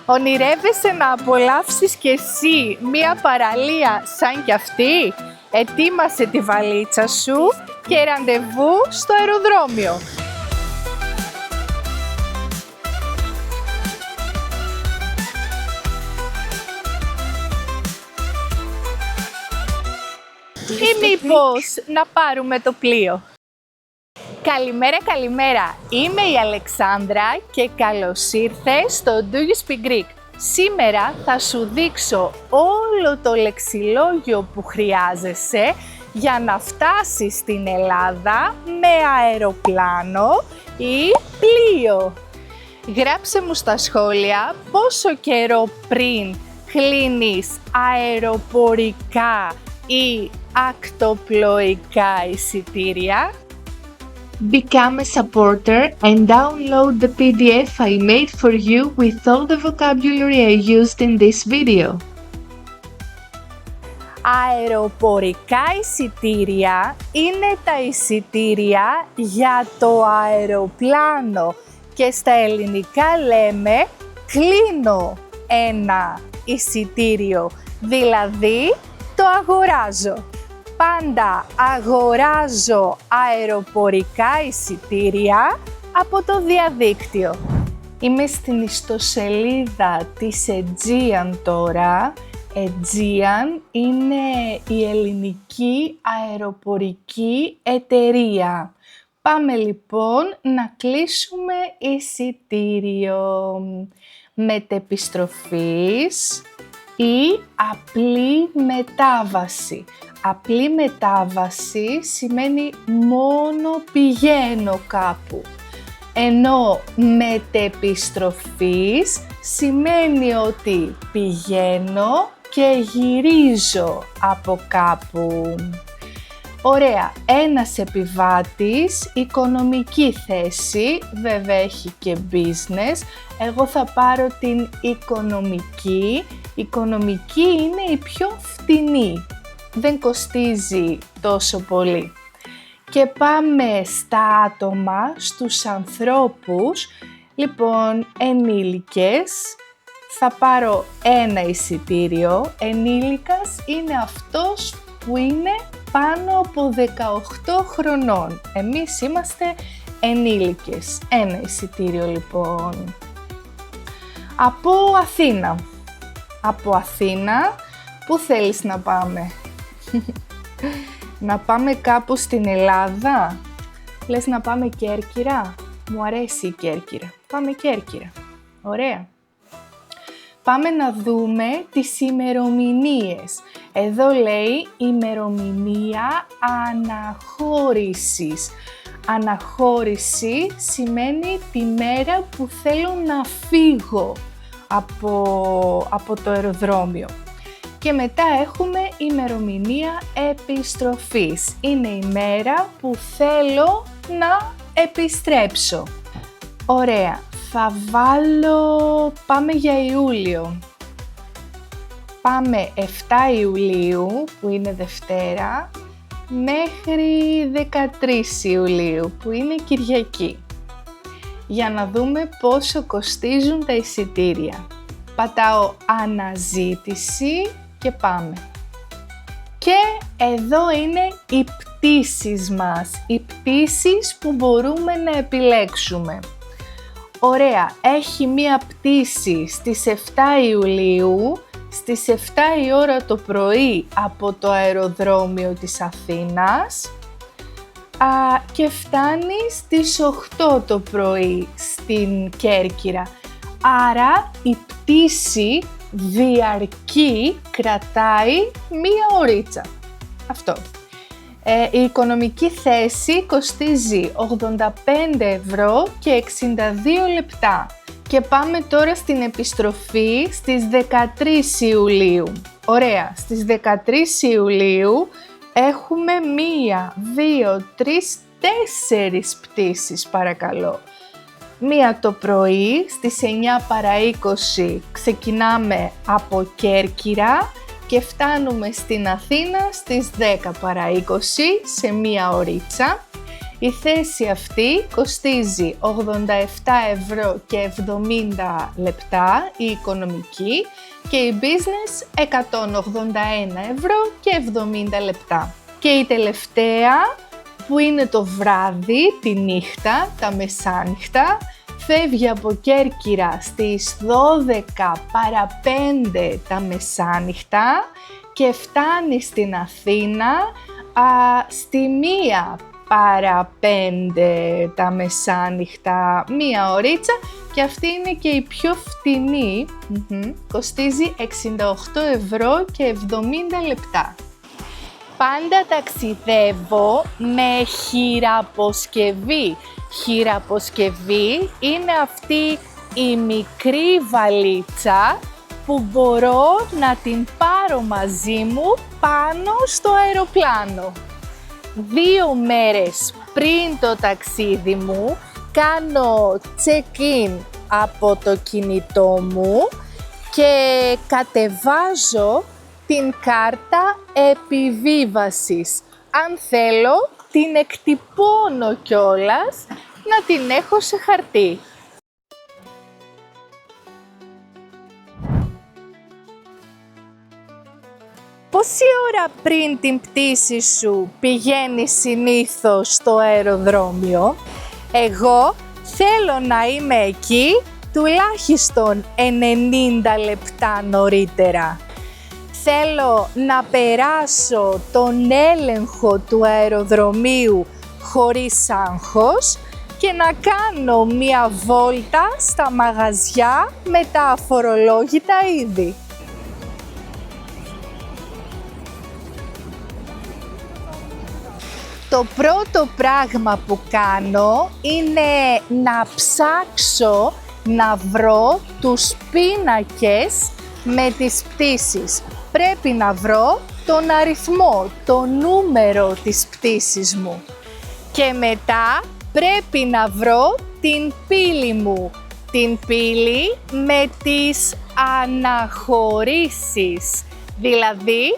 Ονειρεύεσαι να απολαύσεις κι εσύ μία παραλία σαν κι αυτή? Ετοίμασε τη βαλίτσα σου και ραντεβού στο αεροδρόμιο. Ή μήπως να πάρουμε το πλοίο? Καλημέρα, καλημέρα! Είμαι η Αλεξάνδρα και καλώς ήρθες στο Do You Speak Greek. Σήμερα θα σου δείξω όλο το λεξιλόγιο που χρειάζεσαι για να φτάσεις στην Ελλάδα με αεροπλάνο ή πλοίο. Γράψε μου στα σχόλια πόσο καιρό πριν κλείνεις αεροπορικά ή ακτοπλοϊκά εισιτήρια. Become a supporter and download the PDF I made for you with all the vocabulary I used in this video. Αεροπορικά εισιτήρια είναι τα εισιτήρια για το αεροπλάνο και στα ελληνικά λέμε κλείνω ένα εισιτήριο, δηλαδή το αγοράζω. Πάντα αγοράζω αεροπορικά εισιτήρια από το διαδίκτυο. Είμαι στην ιστοσελίδα της Aegean τώρα. Aegean είναι η ελληνική αεροπορική εταιρεία. Πάμε λοιπόν να κλείσουμε εισιτήριο. Μετεπιστροφής ή απλή μετάβαση. Απλή μετάβαση σημαίνει μόνο πηγαίνω κάπου. Ενώ μετεπιστροφής σημαίνει ότι πηγαίνω και γυρίζω από κάπου. Ωραία, ένας επιβάτης, οικονομική θέση, βέβαια έχει και business. Εγώ θα πάρω την οικονομική. Οικονομική είναι η πιο φτηνή. Δεν κοστίζει τόσο πολύ. Και πάμε στα άτομα, στους ανθρώπους. Λοιπόν, ενήλικες, θα πάρω ένα εισιτήριο. Ενήλικας είναι αυτός που είναι πάνω από 18 χρονών. Εμείς είμαστε ενήλικες. Ένα εισιτήριο λοιπόν. Από Αθήνα. Από Αθήνα, πού θέλεις να πάμε? Να πάμε κάπου στην Ελλάδα? Λες να πάμε Κέρκυρα? Μου αρέσει η Κέρκυρα. Πάμε Κέρκυρα. Ωραία. Πάμε να δούμε τις ημερομηνίες. Εδώ λέει ημερομηνία αναχώρησης. Αναχώρηση σημαίνει τη μέρα που θέλω να φύγω από το αεροδρόμιο. Και μετά έχουμε ημερομηνία επιστροφής. Είναι η μέρα που θέλω να επιστρέψω. Ωραία. Θα βάλω... Πάμε για Ιούλιο. Πάμε 7 Ιουλίου, που είναι Δευτέρα, μέχρι 13 Ιουλίου, που είναι Κυριακή. Για να δούμε πόσο κοστίζουν τα εισιτήρια. Πατάω αναζήτηση και πάμε. Και εδώ είναι οι πτήσεις μας. Οι πτήσεις που μπορούμε να επιλέξουμε. Ωραία, έχει μία πτήση στις 7 Ιουλίου, στις 7 η ώρα το πρωί από το αεροδρόμιο της Αθήνας και φτάνει στις 8 το πρωί στην Κέρκυρα. Άρα η πτήση κρατάει μία ωρίτσα. Αυτό. Η οικονομική θέση κοστίζει 85 ευρώ και 62 λεπτά. Και πάμε τώρα στην επιστροφή στις 13 Ιουλίου. Ωραία, στις 13 Ιουλίου έχουμε 1, 2, 3, 4 πτήσεις παρακαλώ. Μία το πρωί στις 9 παρά 20 ξεκινάμε από Κέρκυρα και φτάνουμε στην Αθήνα στις 10 παρά 20 σε μία ωρίτσα. Η θέση αυτή κοστίζει 87 ευρώ και 70 λεπτά η οικονομική και η business 181 ευρώ και 70 λεπτά. Και η τελευταία που είναι το βράδυ, τη νύχτα, τα μεσάνυχτα, φεύγει από Κέρκυρα στις 12 παρά 5 τα μεσάνυχτα και φτάνει στην Αθήνα στη 1 παρά 5 τα μεσάνυχτα, 1 ωρίτσα, και αυτή είναι και η πιο φτηνή, κοστίζει 68 ευρώ και 70 λεπτά. Πάντα ταξιδεύω με χειραποσκευή. Χειραποσκευή είναι αυτή η μικρή βαλίτσα που μπορώ να την πάρω μαζί μου πάνω στο αεροπλάνο. 2 μέρες πριν το ταξίδι μου κάνω check-in από το κινητό μου και κατεβάζω την κάρτα επιβίβασης. Αν θέλω, την εκτυπώνω κιόλας να την έχω σε χαρτί. Πόση ώρα πριν την πτήση σου πηγαίνεις συνήθως στο αεροδρόμιο? Εγώ θέλω να είμαι εκεί τουλάχιστον 90 λεπτά νωρίτερα. Θέλω να περάσω τον έλεγχο του αεροδρομίου χωρίς άγχος και να κάνω μία βόλτα στα μαγαζιά με τα αφορολόγητα είδη. Το πρώτο πράγμα που κάνω είναι να ψάξω να βρω τους πίνακες με τις πτήσεις. Πρέπει να βρω τον αριθμό, το νούμερο της πτήσης μου. Και μετά πρέπει να βρω την πύλη μου. Την πύλη με τις αναχωρήσεις. Δηλαδή,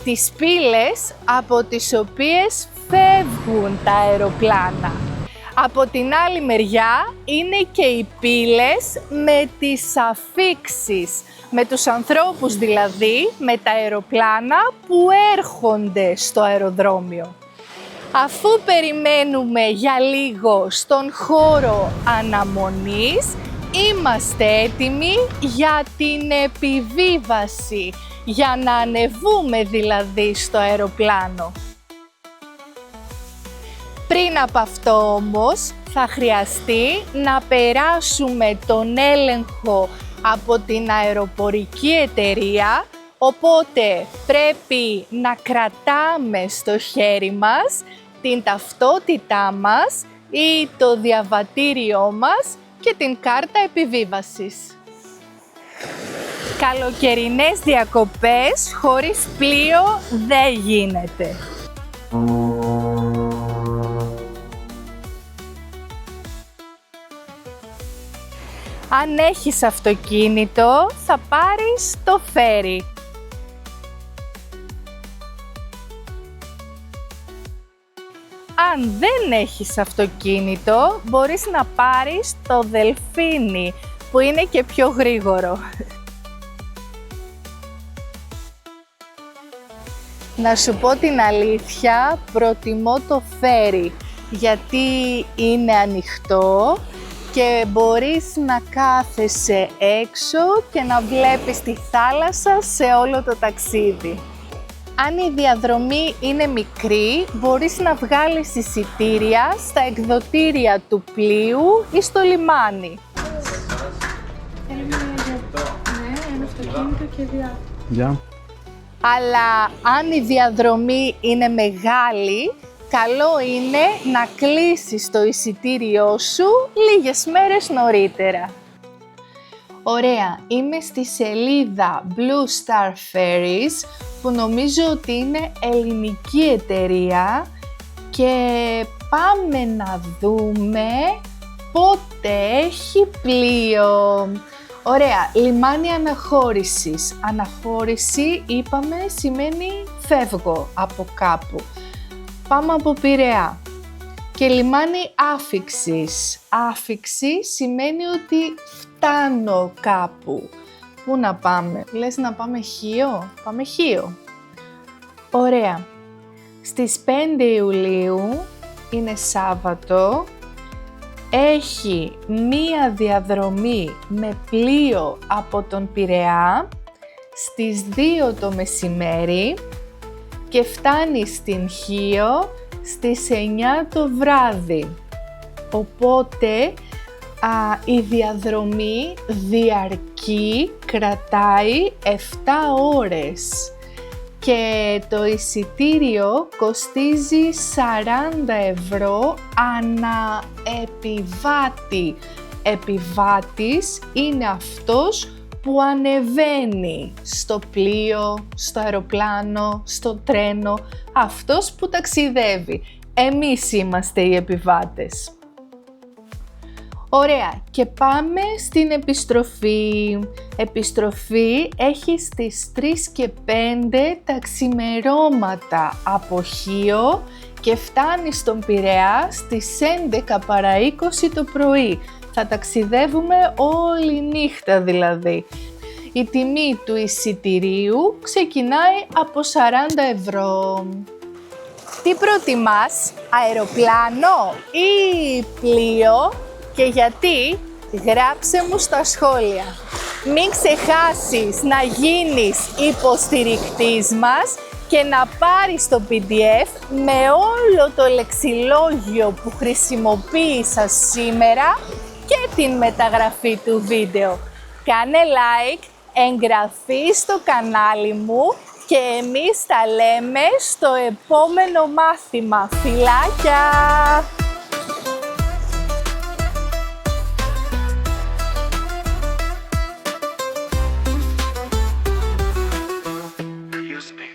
τις πύλες από τις οποίες φεύγουν τα αεροπλάνα. Από την άλλη μεριά είναι και οι πύλες με τις αφίξεις, με τους ανθρώπους δηλαδή, με τα αεροπλάνα που έρχονται στο αεροδρόμιο. Αφού περιμένουμε για λίγο στον χώρο αναμονής, είμαστε έτοιμοι για την επιβίβαση, για να ανεβούμε δηλαδή στο αεροπλάνο. Πριν από αυτό όμως θα χρειαστεί να περάσουμε τον έλεγχο από την αεροπορική εταιρεία, οπότε πρέπει να κρατάμε στο χέρι μας την ταυτότητά μας ή το διαβατήριό μας και την κάρτα επιβίβασης. Καλοκαιρινές διακοπές χωρίς πλοίο δεν γίνεται. Αν έχεις αυτοκίνητο, θα πάρεις το φέρι. Αν δεν έχεις αυτοκίνητο, μπορείς να πάρεις το δελφίνι, που είναι και πιο γρήγορο. Να σου πω την αλήθεια, προτιμώ το φέρι, γιατί είναι ανοιχτό και μπορείς να κάθεσαι έξω και να βλέπεις τη θάλασσα σε όλο το ταξίδι. Αν η διαδρομή είναι μικρή, μπορείς να βγάλεις εισιτήρια στα εκδοτήρια του πλοίου ή στο λιμάνι. Ένα αυτοκίνητο και διάφορα. Αλλά αν η διαδρομή είναι μεγάλη, καλό είναι να κλείσεις το εισιτήριό σου λίγες μέρες νωρίτερα. Ωραία, είμαι στη σελίδα Blue Star Ferries, που νομίζω ότι είναι ελληνική εταιρεία, και πάμε να δούμε πότε έχει πλοίο. Ωραία, λιμάνι αναχώρησης. Αναχώρηση, είπαμε, σημαίνει φεύγω από κάπου. Πάμε από Πειραιά. Και λιμάνι άφιξης. Άφιξη σημαίνει ότι φτάνω κάπου. Πού να πάμε? Λες να πάμε Χίο? Πάμε Χίο. Ωραία. Στις 5 Ιουλίου, είναι Σάββατο, έχει μία διαδρομή με πλοίο από τον Πειραιά στις 2 το μεσημέρι και φτάνει στην Χίο στις 9 το βράδυ. Οπότε η διαδρομή διαρκεί, κρατάει 7 ώρες και το εισιτήριο κοστίζει 40 ευρώ ανά επιβάτη. Επιβάτης είναι αυτός που ανεβαίνει στο πλοίο, στο αεροπλάνο, στο τρένο, αυτός που ταξιδεύει. Εμείς είμαστε οι επιβάτες. Ωραία, και πάμε στην επιστροφή. Επιστροφή έχει στις 3 και 5 τα ξημερώματα από Χίο και φτάνει στον Πειραιά στις 11 παρά 20 το πρωί. Θα ταξιδεύουμε όλη νύχτα δηλαδή. Η τιμή του εισιτηρίου ξεκινάει από 40 ευρώ. Τι προτιμάς, αεροπλάνο ή πλοίο? Και γιατί? Γράψε μου στα σχόλια. Μην ξεχάσεις να γίνεις υποστηρικτής μας και να πάρεις το PDF με όλο το λεξιλόγιο που χρησιμοποίησα σήμερα και την μεταγραφή του βίντεο. Κάνε like, εγγραφή στο κανάλι μου και εμείς τα λέμε στο επόμενο μάθημα. Φιλάκια! Music.